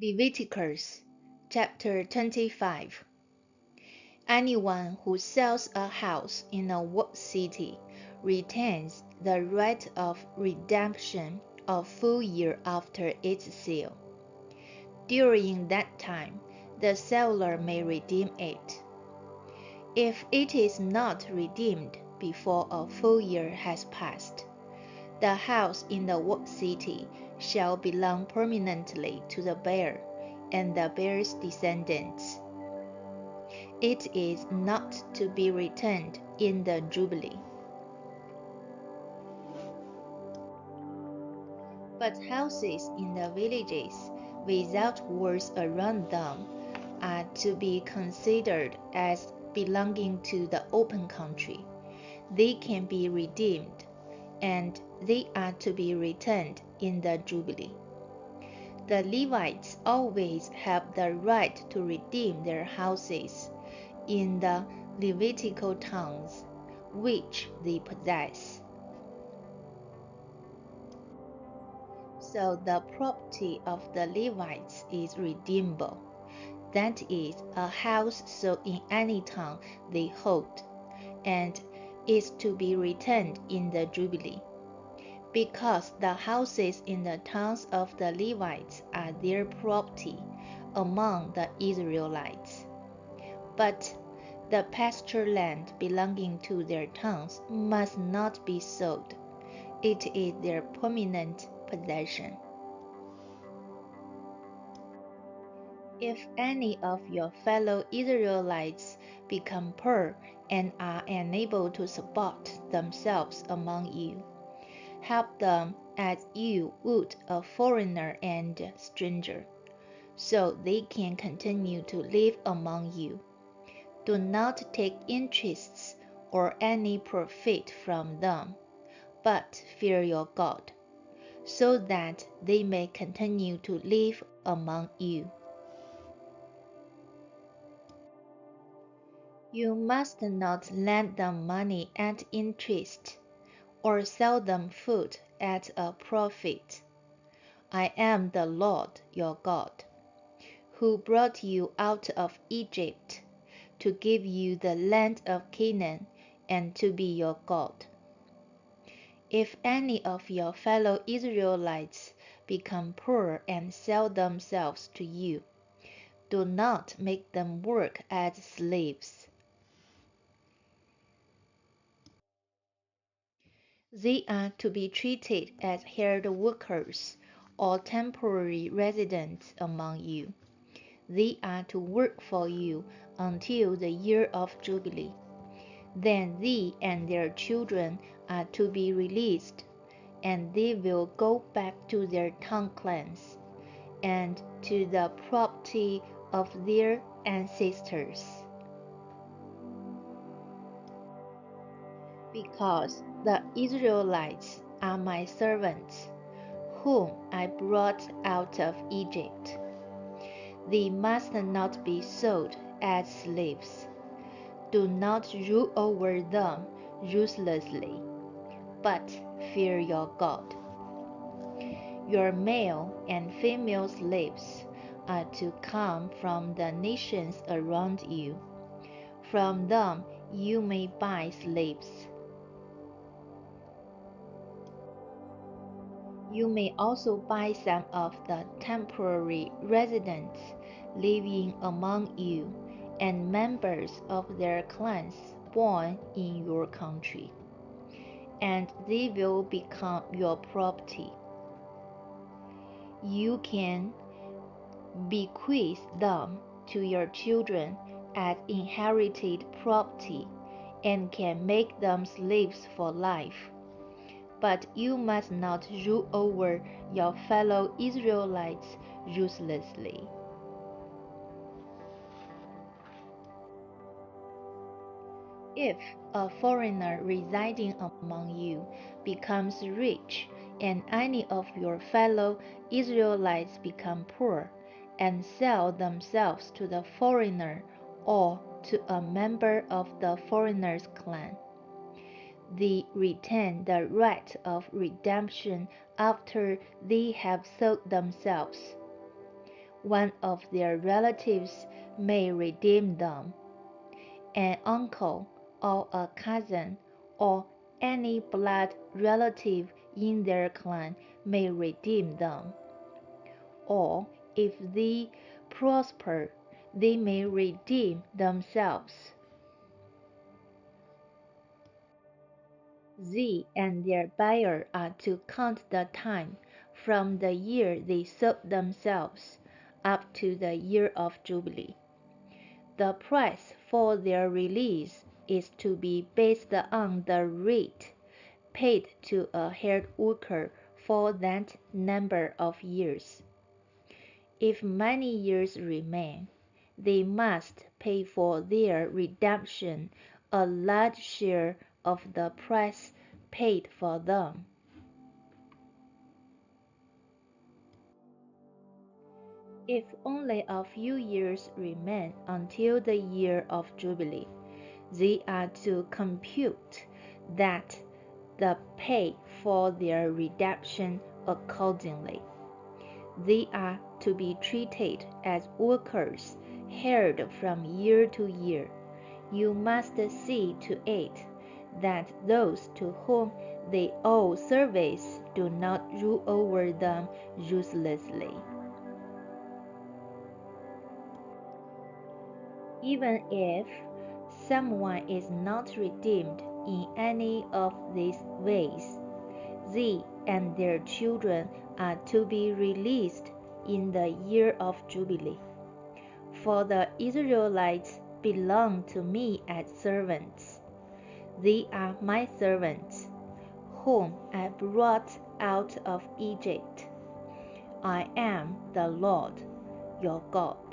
Leviticus chapter 25. Anyone who sells a house in a walled city retains the right of redemption a full year after its sale. During that time, the seller may redeem it. If it is not redeemed before a full year has passed, the house in the walled city shall belong permanently to the bearer and the bearer's descendants. It is not to be returned in the Jubilee. But houses in the villages without walls around them are to be considered as belonging to the open country. They can be redeemed, and they are to be returned in the Jubilee. The Levites always have the right to redeem their houses in the Levitical towns which they possess. So the property of the Levites is redeemable, that is, a house sold in any town they hold, and is to be returned in the Jubilee, because the houses in the towns of the Levites are their property among the Israelites. But the pasture land belonging to their towns must not be sold. It is their permanent possession. If any of your fellow Israelites become poor and are unable to support themselves among you, help them as you would a foreigner and stranger, so they can continue to live among you. Do not take interests or any profit from them, but fear your God, so that they may continue to live among you. You must not lend them money at interest, or sell them food at a profit. I am the Lord your God, who brought you out of Egypt to give you the land of Canaan and to be your God. If any of your fellow Israelites become poor and sell themselves to you, do not make them work as slaves. They are to be treated as hired workers or temporary residents among you. They are to work for you until the year of Jubilee. Then they and their children are to be released, and they will go back to their town clans and to the property of their ancestors. Because the Israelites are my servants, whom I brought out of Egypt. They must not be sold as slaves. Do not rule over them ruthlessly, but fear your God. Your male and female slaves are to come from the nations around you. From them you may buy slaves. You may also buy some of the temporary residents living among you and members of their clans born in your country, and they will become your property. You can bequeath them to your children as inherited property and can make them slaves for life. But you must not rule over your fellow Israelites ruthlessly. If a foreigner residing among you becomes rich, and any of your fellow Israelites become poor, and sell themselves to the foreigner or to a member of the foreigner's clan, they retain the right of redemption after they have sold themselves. one of their relatives may redeem them. An uncle or a cousin or any blood relative in their clan may redeem them. Or if they prosper, they may redeem themselves. They and their buyer are to count the time from the year they sold themselves up to the year of Jubilee. The price for their release is to be based on the rate paid to a hired worker for that number of years. If many years remain, they must pay for their redemption a large share of the price paid for them. If only a few years remain until the year of Jubilee, they are to compute that the pay for their redemption accordingly. They are to be treated as workers hired from year to year. You must see to it that those to whom they owe service do not rule over them ruthlessly. Even if someone is not redeemed in any of these ways, they and their children are to be released in the year of Jubilee. For the Israelites belong to me as servants. They are my servants, whom I brought out of Egypt. I am the Lord, your God.